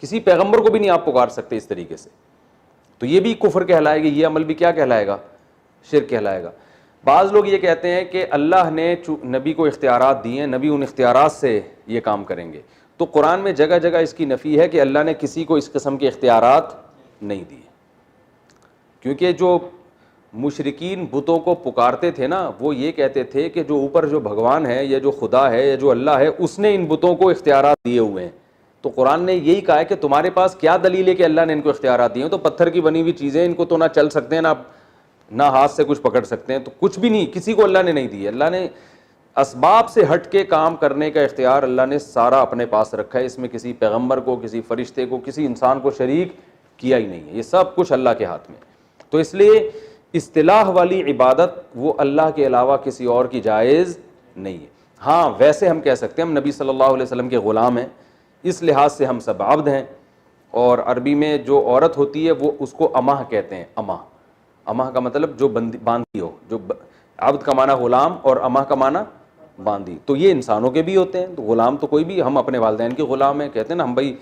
کسی پیغمبر کو بھی نہیں آپ پکار سکتے اس طریقے سے. تو یہ بھی کفر کہلائے گا, یہ عمل بھی کیا کہلائے گا؟ شرک کہلائے گا. بعض لوگ یہ کہتے ہیں کہ اللہ نے نبی کو اختیارات دیے ہیں, نبی ان اختیارات سے یہ کام کریں گے. تو قرآن میں جگہ جگہ اس کی نفی ہے کہ اللہ نے کسی کو اس قسم کے اختیارات نہیں دیے, کیونکہ جو مشرکین بتوں کو پکارتے تھے نا, وہ یہ کہتے تھے کہ جو اوپر جو بھگوان ہے یا جو خدا ہے یا جو اللہ ہے اس نے ان بتوں کو اختیارات دیے ہوئے ہیں. تو قرآن نے یہی کہا ہے کہ تمہارے پاس کیا دلیل ہے کہ اللہ نے ان کو اختیارات دیے ہیں؟ تو پتھر کی بنی ہوئی چیزیں, ان کو تو نہ چل سکتے ہیں نہ ہاتھ سے کچھ پکڑ سکتے ہیں, تو کچھ بھی نہیں, کسی کو اللہ نے نہیں دی. اللہ نے اسباب سے ہٹ کے کام کرنے کا اختیار اللہ نے سارا اپنے پاس رکھا ہے. اس میں کسی پیغمبر کو, کسی فرشتے کو, کسی انسان کو شریک کیا ہی نہیں ہے. یہ سب کچھ اللہ کے ہاتھ میں. تو اس لیے اصطلاح والی عبادت وہ اللہ کے علاوہ کسی اور کی جائز نہیں ہے. ہاں ویسے ہم کہہ سکتے ہیں ہم نبی صلی اللہ علیہ وسلم کے غلام ہیں, اس لحاظ سے ہم سب عبد ہیں. اور عربی میں جو عورت ہوتی ہے وہ اس کو اماں کہتے ہیں. اماں کا مطلب جو باندھی ہو. جو عبد کا معنی غلام اور اماں کا معنی باندھی. تو یہ انسانوں کے بھی ہوتے ہیں. تو غلام تو کوئی بھی, ہم اپنے والدین کے غلام ہیں, کہتے ہیں نا ہم بھائی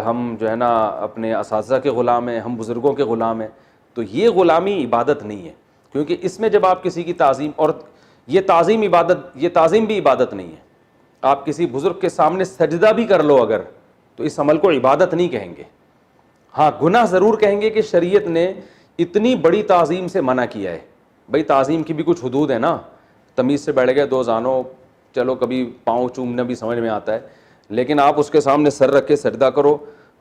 ہم جو ہے نا اپنے اساتذہ کے غلام ہیں, ہم بزرگوں کے غلام ہیں. تو یہ غلامی عبادت نہیں ہے, کیونکہ اس میں جب آپ کسی کی تعظیم, اور یہ تعظیم بھی عبادت نہیں ہے. آپ کسی بزرگ کے سامنے سجدہ بھی کر لو اگر, تو اس عمل کو عبادت نہیں کہیں گے. ہاں گناہ ضرور کہیں گے کہ شریعت نے اتنی بڑی تعظیم سے منع کیا ہے. بھائی تعظیم کی بھی کچھ حدود ہے نا. تمیز سے بیٹھ گئے دو زانوں, چلو کبھی پاؤں چومنا بھی سمجھ میں آتا ہے, لیکن آپ اس کے سامنے سر رکھ کے سجدہ کرو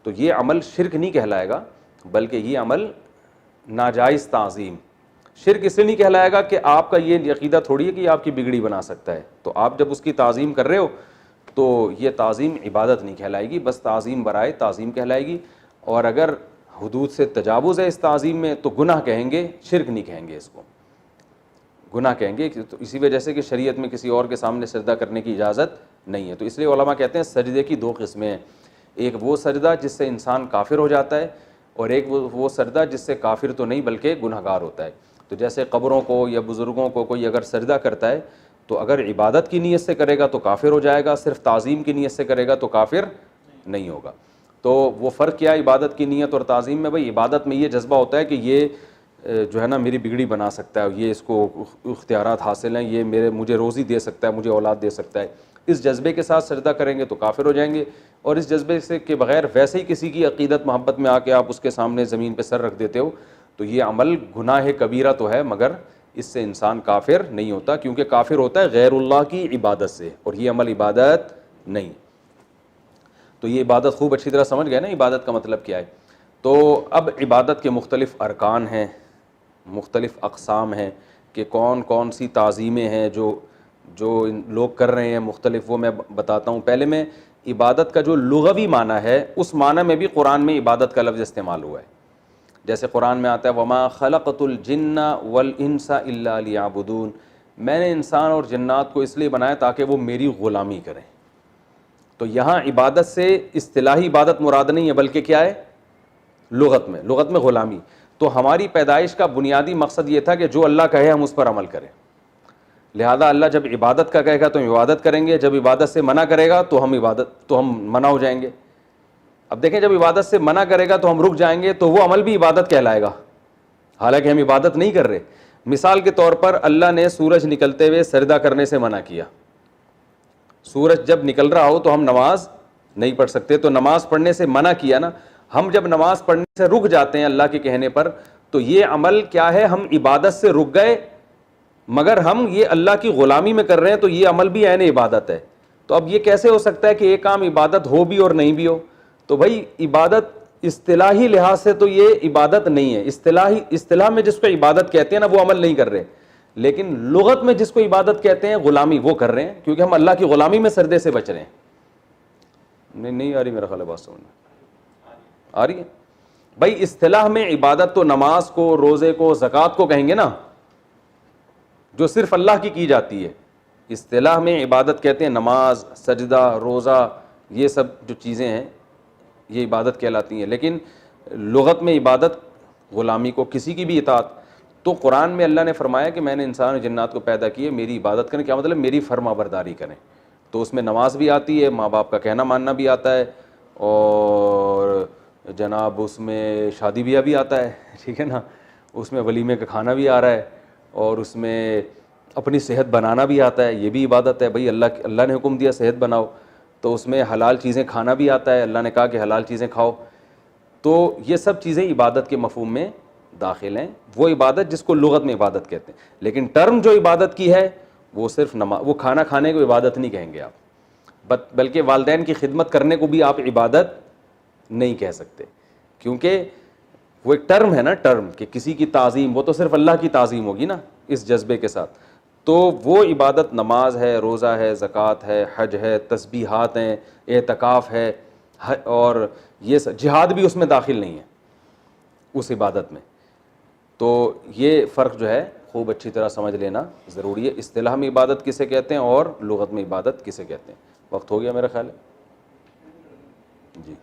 تو یہ عمل شرک نہیں کہلائے گا, بلکہ یہ عمل ناجائز تعظیم. شرک اس لیے نہیں کہلائے گا کہ آپ کا یہ عقیدہ تھوڑی ہے کہ آپ کی بگڑی بنا سکتا ہے. تو آپ جب اس کی تعظیم کر رہے ہو تو یہ تعظیم عبادت نہیں کہلائے گی, بس تعظیم برائے تعظیم کہلائے گی. اور اگر حدود سے تجاوز ہے اس تعظیم میں تو گناہ کہیں گے, شرک نہیں کہیں گے, اس کو گناہ کہیں گے. تو اسی وجہ سے کہ شریعت میں کسی اور کے سامنے سجدہ کرنے کی اجازت نہیں ہے. تو اس لیے علماء کہتے ہیں سجدے کی دو قسمیں ہیں. ایک وہ سجدہ جس سے انسان کافر ہو جاتا ہے, اور ایک وہ سجدہ جس سے کافر تو نہیں بلکہ گنہگار ہوتا ہے. تو جیسے قبروں کو یا بزرگوں کو کوئی اگر سجدہ کرتا ہے تو اگر عبادت کی نیت سے کرے گا تو کافر ہو جائے گا, صرف تعظیم کی نیت سے کرے گا تو کافر نہیں ہوگا. تو وہ فرق کیا عبادت کی نیت اور تعظیم میں؟ بھائی عبادت میں یہ جذبہ ہوتا ہے کہ یہ جو ہے نا میری بگڑی بنا سکتا ہے, یہ اس کو اختیارات حاصل ہیں, یہ مجھے روزی دے سکتا ہے, مجھے اولاد دے سکتا ہے. اس جذبے کے ساتھ سجدہ کریں گے تو کافر ہو جائیں گے. اور اس جذبے سے کے بغیر ویسے ہی کسی کی عقیدت محبت میں آ کے آپ اس کے سامنے زمین پہ سر رکھ دیتے ہو تو یہ عمل گناہ کبیرہ تو ہے, مگر اس سے انسان کافر نہیں ہوتا, کیونکہ کافر ہوتا ہے غیر اللہ کی عبادت سے, اور یہ عمل عبادت نہیں. تو یہ عبادت خوب اچھی طرح سمجھ گئے نا عبادت کا مطلب کیا ہے. تو اب عبادت کے مختلف ارکان ہیں, مختلف اقسام ہیں کہ کون کون سی تعظیمیں ہیں جو لوگ کر رہے ہیں مختلف, وہ میں بتاتا ہوں. پہلے میں عبادت کا جو لغوی معنی ہے اس معنی میں بھی قرآن میں عبادت کا لفظ استعمال ہوا ہے. جیسے قرآن میں آتا ہے وما خلقت الجن والانس الا لیعبدون, میں نے انسان اور جنات کو اس لیے بنایا تاکہ وہ میری غلامی کریں. تو یہاں عبادت سے اصطلاحی عبادت مراد نہیں ہے, بلکہ کیا ہے لغت میں غلامی. تو ہماری پیدائش کا بنیادی مقصد یہ تھا کہ جو اللہ کہے ہم اس پر عمل کریں. لہذا اللہ جب عبادت کا کہے گا تو ہم عبادت کریں گے, جب عبادت سے منع کرے گا تو ہم منع ہو جائیں گے. اب دیکھیں جب عبادت سے منع کرے گا تو ہم رک جائیں گے, تو وہ عمل بھی عبادت کہلائے گا, حالانکہ ہم عبادت نہیں کر رہے. مثال کے طور پر اللہ نے سورج نکلتے ہوئے سجدہ کرنے سے منع کیا. سورج جب نکل رہا ہو تو ہم نماز نہیں پڑھ سکتے, تو نماز پڑھنے سے منع کیا نا. ہم جب نماز پڑھنے سے رک جاتے ہیں اللہ کے کہنے پر تو یہ عمل کیا ہے, ہم عبادت سے رک گئے مگر ہم یہ اللہ کی غلامی میں کر رہے ہیں, تو یہ عمل بھی عین عبادت ہے. تو اب یہ کیسے ہو سکتا ہے کہ ایک کام عبادت ہو بھی اور نہیں بھی ہو؟ تو بھائی عبادت اصطلاحی لحاظ سے تو یہ عبادت نہیں ہے. اصطلاح میں جس کو عبادت کہتے ہیں نا وہ عمل نہیں کر رہے, لیکن لغت میں جس کو عبادت کہتے ہیں غلامی وہ کر رہے ہیں, کیونکہ ہم اللہ کی غلامی میں سجدے سے بچ رہے ہیں. نہیں آ رہی میرا خیال ہے بات سمجھ میں آ رہی ہے. بھائی اصطلاح میں عبادت تو نماز کو, روزے کو, زکوٰۃ کو کہیں گے نا, جو صرف اللہ کی جاتی ہے. اصطلاح میں عبادت کہتے ہیں نماز, سجدہ, روزہ, یہ سب جو چیزیں ہیں یہ عبادت کہلاتی ہیں. لیکن لغت میں عبادت غلامی کو, کسی کی بھی اطاعت. تو قرآن میں اللہ نے فرمایا کہ میں نے انسان و جنات کو پیدا کیے میری عبادت کریں. کیا مطلب؟ میری فرما برداری کریں. تو اس میں نماز بھی آتی ہے, ماں باپ کا کہنا ماننا بھی آتا ہے, اور جناب اس میں شادی بیاہ بھی آتا ہے, ٹھیک ہے نا, اس میں ولیمے کا کھانا بھی آ رہا ہے, اور اس میں اپنی صحت بنانا بھی آتا ہے, یہ بھی عبادت ہے بھائی. اللہ نے حکم دیا صحت بناؤ, تو اس میں حلال چیزیں کھانا بھی آتا ہے, اللہ نے کہا کہ حلال چیزیں کھاؤ. تو یہ سب چیزیں عبادت کے مفہوم میں داخل ہیں. وہ عبادت جس کو لغت میں عبادت کہتے ہیں, لیکن ٹرم جو عبادت کی ہے وہ صرف وہ کھانا کھانے کو عبادت نہیں کہیں گے آپ, بلکہ والدین کی خدمت کرنے کو بھی آپ عبادت نہیں کہہ سکتے, کیونکہ وہ ایک ٹرم ہے نا, ٹرم کہ کسی کی تعظیم, وہ تو صرف اللہ کی تعظیم ہوگی نا اس جذبے کے ساتھ. تو وہ عبادت نماز ہے, روزہ ہے, زکوٰۃ ہے, حج ہے, تسبیحات ہیں, اعتکاف ہے, اور یہ جہاد بھی اس میں داخل نہیں ہے اس عبادت میں. تو یہ فرق جو ہے خوب اچھی طرح سمجھ لینا ضروری ہے, اصطلاح میں عبادت کسے کہتے ہیں اور لغت میں عبادت کسے کہتے ہیں. وقت ہو گیا میرا خیال ہے جی.